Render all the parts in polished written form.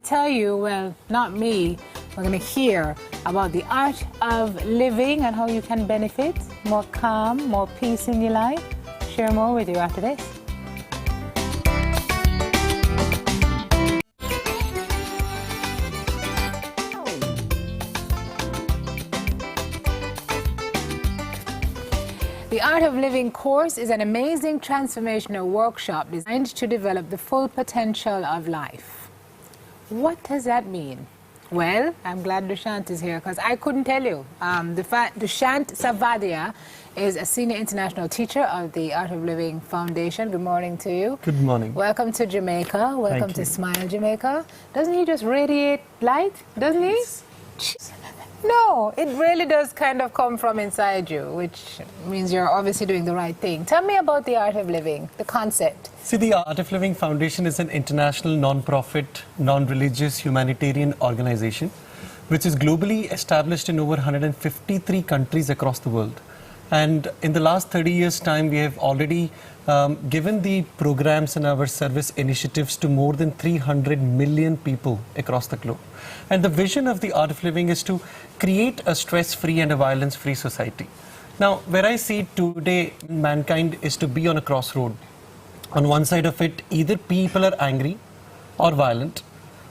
Tell you, well, not me, we're going to hear about the art of living and how you can benefit, more calm, more peace in your life. Share more with you after this. The Art of Living course is an amazing transformational workshop designed to develop the full potential of life. What does that mean? Well, I'm glad Dushyant is here because I couldn't tell you. Dushyant Savadia is a senior international teacher of the Art of Living Foundation. Good morning to you. Good morning. Welcome to Jamaica. Welcome Thank to you. Smile Jamaica. Doesn't he just radiate light? Doesn't he? No, it really does kind of come from inside you, which means you're obviously doing the right thing. Tell me about the Art of Living, the concept. See, the Art of Living Foundation is an international non-profit, non-religious humanitarian organization which is globally established in over 153 countries across the world. And in the last 30 years' time, we have already given the programs and our service initiatives to more than 300 million people across the globe. And the vision of the Art of Living is to create a stress-free and a violence-free society. Now, where I see today mankind is to be on a crossroad. On one side of it, either people are angry or violent.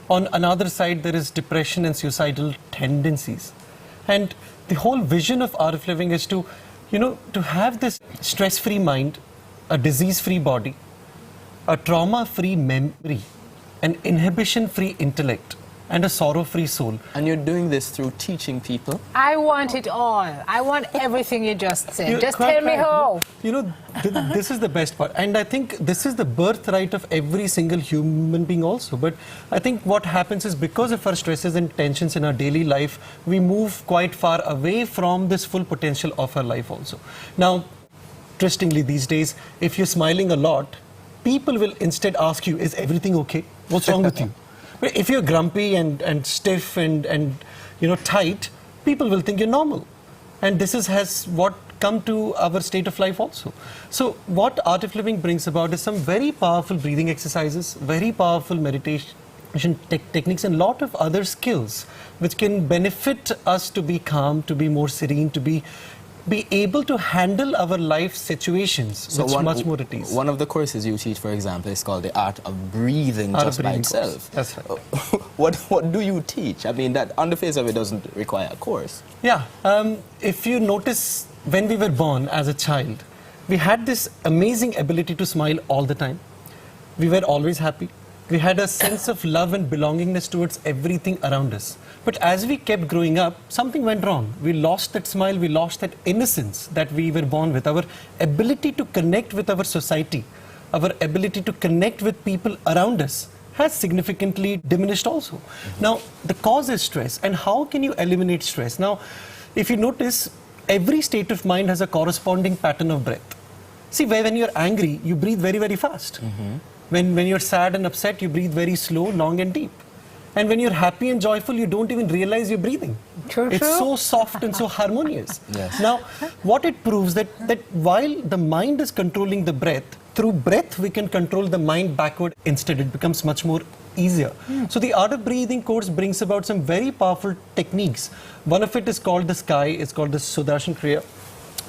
On another side, there is depression and suicidal tendencies. And the whole vision of Art of Living is to, to have this stress-free mind, a disease-free body, a trauma-free memory, an inhibition-free intellect, and a sorrow-free soul. And you're doing this through teaching people? I want it all. I want everything you just said. You're Just quite tell me right. how. This is the best part. And I think this is the birthright of every single human being also. But I think what happens is because of our stresses and tensions in our daily life, we move quite far away from this full potential of our life also. Now, interestingly these days, if you're smiling a lot, people will instead ask you, is everything okay? What's wrong with you? But if you're grumpy and stiff and tight, people will think you're normal. And this has what come to our state of life also. So what Art of Living brings about is some very powerful breathing exercises, very powerful meditation techniques, and a lot of other skills which can benefit us to be calm, to be more serene, to be able to handle our life situations much more at ease. One of the courses you teach, for example, is called the Art of Breathing Art just of by Breathing itself. That's right. What do you teach? I mean, that on the face of it doesn't require a course. Yeah, if you notice, when we were born as a child, we had this amazing ability to smile all the time. We were always happy. We had a sense of love and belongingness towards everything around us. But as we kept growing up, something went wrong. We lost that smile, we lost that innocence that we were born with. Our ability to connect with our society, our ability to connect with people around us has significantly diminished also. Now, the cause is stress. And how can you eliminate stress? Now, if you notice, every state of mind has a corresponding pattern of breath. See, when you're angry, you breathe very, very fast. When you're sad and upset, you breathe very slow, long and deep. And when you're happy and joyful, you don't even realize you're breathing. It's so soft and so harmonious. Yes. Now, what it proves that while the mind is controlling the breath, through breath we can control the mind backward instead. It becomes much more easier. So the Art of Breathing course brings about some very powerful techniques. One of it is called the Sky. It's called the Sudarshan Kriya.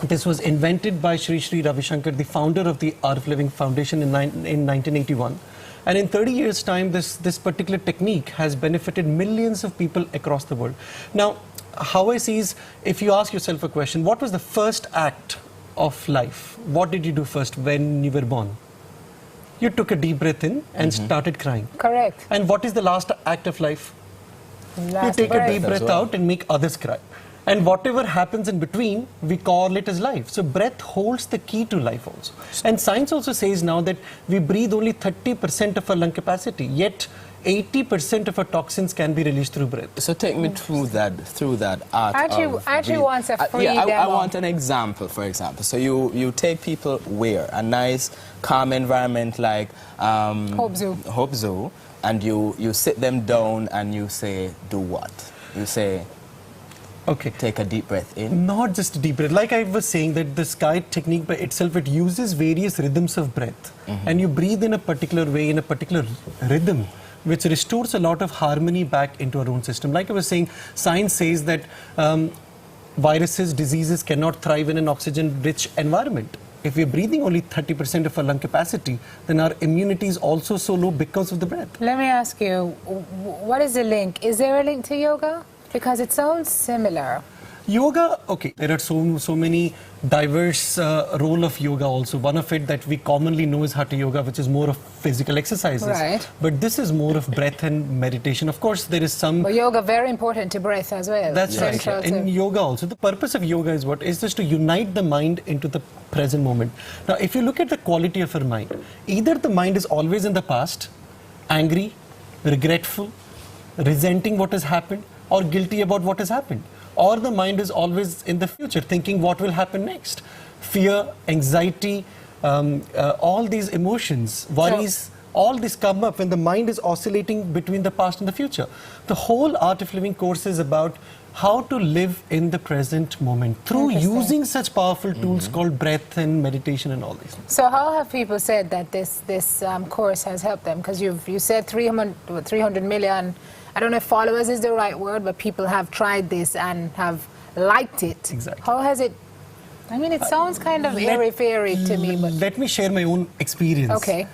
This was invented by Sri Ravi Shankar, the founder of the Art of Living Foundation in 1981. And in 30 years' time, this particular technique has benefited millions of people across the world. Now, how I see is, if you ask yourself a question, what was the first act of life? What did you do first when you were born? You took a deep breath in and started crying. Correct. And what is the last act of life? You take a deep breath out and make others cry. And whatever happens in between, we call it as life. So breath holds the key to life also. And science also says now that we breathe only 30% of our lung capacity, yet 80% of our toxins can be released through breath. So take me through that art Actually wants a free I demo. want an example, for example. So you take people where? A nice, calm environment like Hope Zoo. And you sit them down and you say, do what? You say, okay, take a deep breath in. Not just a deep breath. Like I was saying, that the Sky technique by itself, it uses various rhythms of breath. And you breathe in a particular way, in a particular rhythm. which restores a lot of harmony back into our own system. Like I was saying, science says that viruses, diseases cannot thrive in an oxygen-rich environment. If we're breathing only 30% of our lung capacity, then our immunity is also so low because of the breath. Let me ask you, what is the link? Is there a link to yoga? Because it sounds similar. Yoga, okay, there are so many diverse role of yoga also. One of it that we commonly know is Hatha Yoga, which is more of physical exercises. Right. But this is more of breath and meditation. Of course, there is some... But yoga very important to breath as well. That's right. Central In to- yoga also, the purpose of yoga is what? Is just to unite the mind into the present moment. Now, if you look at the quality of our mind, either the mind is always in the past, angry, regretful, resenting what has happened, or guilty about what has happened. Or the mind is always in the future, thinking what will happen next. Fear, anxiety, all these emotions, worries, all these come up when the mind is oscillating between the past and the future. The whole Art of Living course is about how to live in the present moment through using such powerful tools called breath and meditation and all these. So how have people said that this course has helped them? Because you said 300 million, I don't know if followers is the right word, but people have tried this and have liked it. Exactly. How has it, I mean, it sounds kind of airy-fairy to me, but... Let me share my own experience. Okay.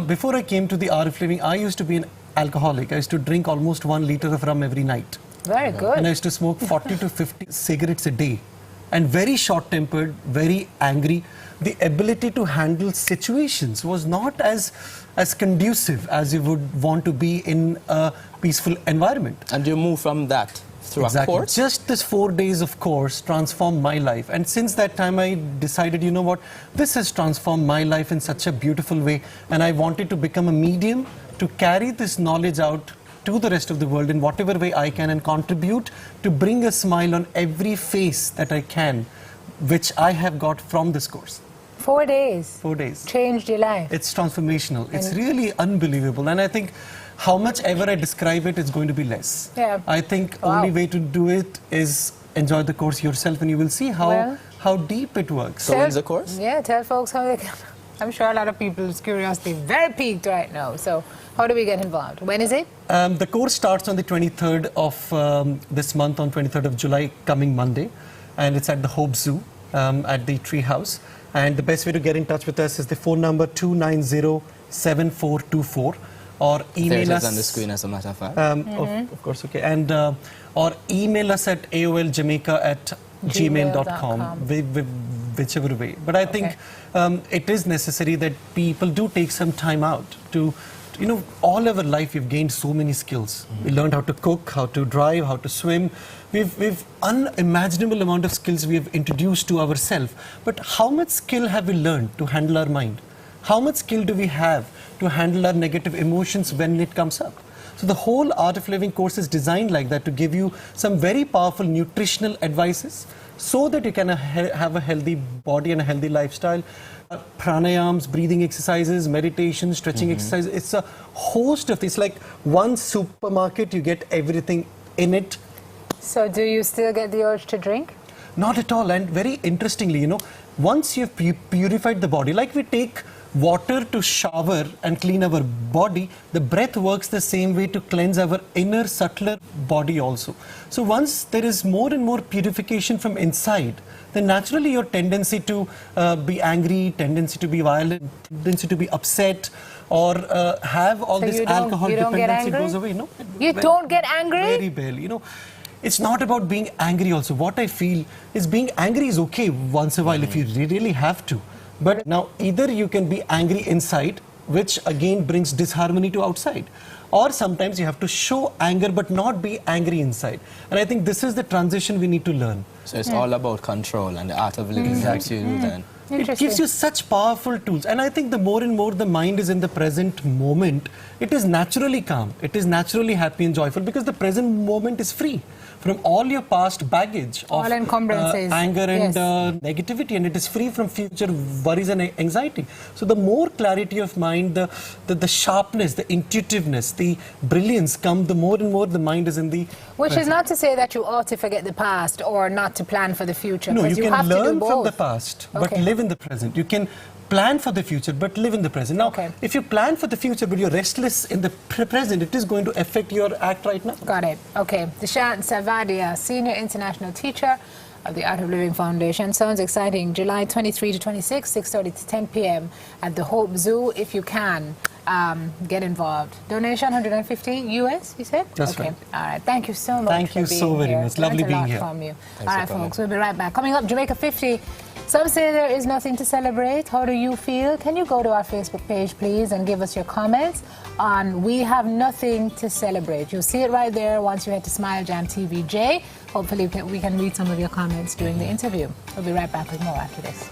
Before I came to the Art of Living, I used to be an alcoholic. I used to drink almost 1 liter of rum every night. Very good. And I used to smoke 40 to 50 cigarettes a day. And very short-tempered, very angry. The ability to handle situations was not as conducive as you would want to be in a peaceful environment. And you move from that through a course? Just this 4 days of course transformed my life. And since that time I decided, you know what, this has transformed my life in such a beautiful way. And I wanted to become a medium to carry this knowledge out to the rest of the world in whatever way I can and contribute to bring a smile on every face that I can, which I have got from this course. 4 days. 4 days. Changed your life. It's transformational. It's really unbelievable. And I think how much ever I describe it, it's going to be less. Yeah. I think only way to do it is enjoy the course yourself and you will see how deep it works. So when's the course? Yeah, tell folks how they can. I'm sure a lot of people's curiosity is very piqued right now. So how do we get involved? When is it? The course starts on the 23rd of this month, on 23rd of July, coming Monday. And it's at the Hope Zoo at the Tree House. And the best way to get in touch with us is the phone number 290-7424 or email us. on the screen as a matter of fact. Of course, okay. And or email us at aoljamaica@gmail.com, whichever way. But I think it is necessary that people do take some time out to, you know, all our life we've gained so many skills. We learned how to cook, how to drive, how to swim. We've unimaginable amount of skills we have introduced to ourselves. But how much skill have we learned to handle our mind? How much skill do we have to handle our negative emotions when it comes up? So the whole Art of Living course is designed like that, to give you some very powerful nutritional advices so that you can have a healthy body and a healthy lifestyle. Pranayams, breathing exercises, meditation, stretching exercises. It's a host of things. Like one supermarket, you get everything in it. So do you still get the urge to drink? Not at all. And very interestingly, you know, once you've purified the body, like we take water to shower and clean our body, the breath works the same way to cleanse our inner, subtler body also. So once there is more and more purification from inside, then naturally your tendency to be angry, tendency to be violent, tendency to be upset, or have all this alcohol dependency goes away. No, you don't get angry? Very barely. You know, it's not about being angry also. What I feel is being angry is okay once in a while if you really have to. But now either you can be angry inside, which again brings disharmony to outside, or sometimes you have to show anger but not be angry inside. And I think this is the transition we need to learn. So it's all about control, and the Art of Living helps you do that. It gives you such powerful tools. And I think the more and more the mind is in the present moment, it is naturally calm. It is naturally happy and joyful because the present moment is free from all your past baggage of anger and negativity, and it is free from future worries and anxiety. So the more clarity of mind, the sharpness, the intuitiveness, the brilliance come, the more and more the mind is in the Which is not to say that you ought to forget the past or not to plan for the future. No, you can have learn to do from the both. past, but live in the present. You can plan for the future, but live in the present. Now, Okay. if you plan for the future, but you're restless in the present, it is going to affect your act right now. Got it. Okay. Dushyant Savadia, Senior International Teacher of the Art of Living Foundation. Sounds exciting. July 23 to 26, 6:30 to 10 p.m. at the Hope Zoo. If you can, get involved. Donation $150 US, you said? That's okay. right. All right. Thank you so much Thank for you being so very here. much. Lovely Learned a being lot here. from you. Thanks All for right, coming. folks. We'll be right back. Coming up, Jamaica 50. Some say there is nothing to celebrate. How do you feel? Can you go to our Facebook page, please, and give us your comments on We Have Nothing to Celebrate? You'll see it right there once you head to Smile Jam TVJ. Hopefully we can read some of your comments during the interview. We'll be right back with more after this.